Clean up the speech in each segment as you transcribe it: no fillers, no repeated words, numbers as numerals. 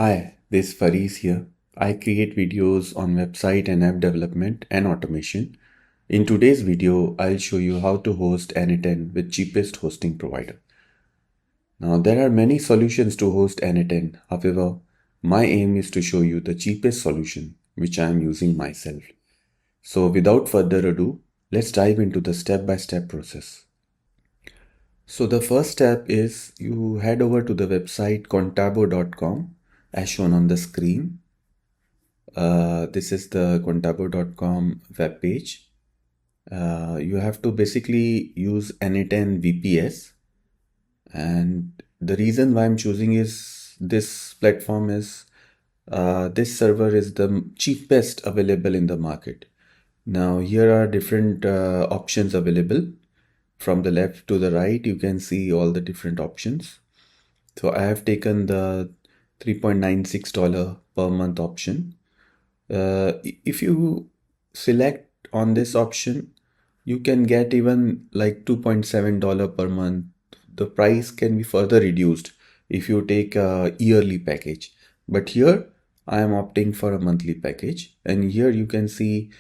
Hi, this Faris here. I create videos on website and app development and automation. In today's video, I'll show you how to host N8N with cheapest hosting provider. Now, there are many solutions to host N8N. However, my aim is to show you the cheapest solution, which I am using myself. So without further ado, let's dive into the step-by-step process. So the first step is you head over to the website contabo.com as shown on the screen. This is the Contabo.com web page. You have to basically use N8N VPS, and the reason why I'm choosing is this platform is this server is the cheapest available in the market. Now here are different options available. From the left to the right, you can see all the different options. So I have taken the $3.96 per month option. If you select on this option, you can get even like $2.7 per month. The price can be further reduced if you take a yearly package. But here I am opting for a monthly package, and here you can see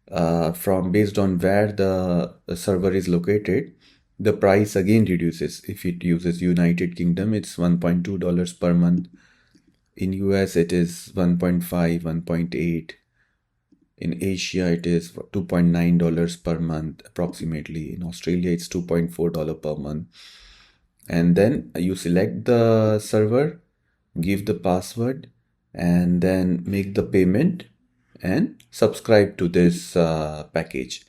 from based on where the server is located, the price again reduces. If it uses United Kingdom, it's $1.2 per month. In US, it is 1.5, 1.8. In Asia, it is $2.9 per month approximately. In Australia, it's $2.4 per month. And then you select the server, give the password, and then make the payment and subscribe to this package.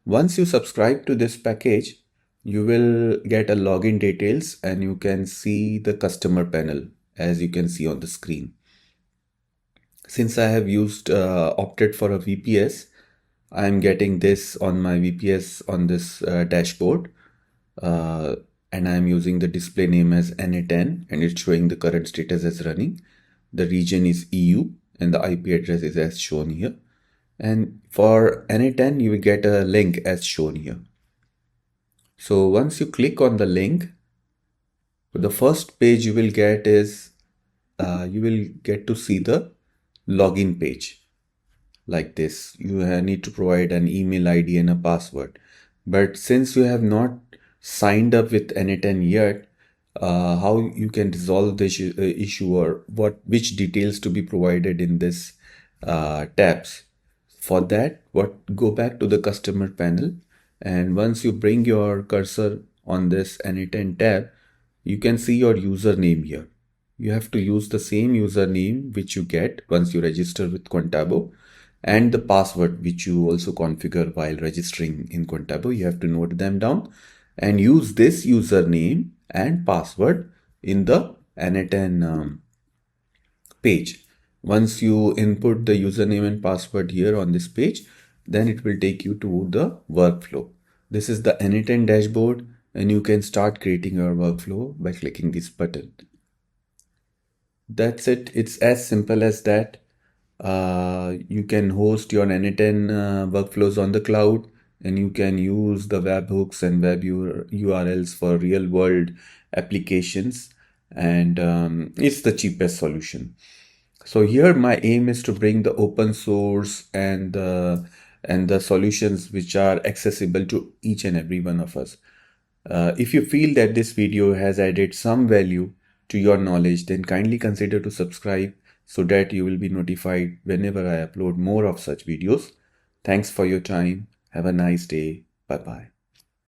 Once you subscribe to this package, you will get a login details and you can see the customer panel as you can see on the screen. Since I have opted for a VPS, I am getting this on my VPS on this dashboard, and I am using the display name as N8N, and it's showing the current status as running. The region is EU and the IP address is as shown here. And for N8N, you will get a link as shown here. So once you click on the link, the first page you will get is you will get to see the login page like this. You need to provide an email ID and a password. But since you have not signed up with N8N yet, how you can resolve this issue or which details to be provided in this tabs. For that, go back to the customer panel, and once you bring your cursor on this N8N tab, you can see your username here. You have to use the same username which you get once you register with Contabo, and the password which you also configure while registering in Contabo. You have to note them down and use this username and password in the N8N page. Once you input the username and password here on this page, then it will take you to the workflow. This is the N8N dashboard, and you can start creating your workflow by clicking this button. That's it. It's as simple as that. You can host your N8N workflows on the cloud, and you can use the webhooks and web URLs for real world applications, and it's the cheapest solution. So here my aim is to bring the open source and the solutions which are accessible to each and every one of us. If you feel that this video has added some value to your knowledge, then kindly consider to subscribe so that you will be notified whenever I upload more of such videos. Thanks for your time. Have a nice day. Bye-bye.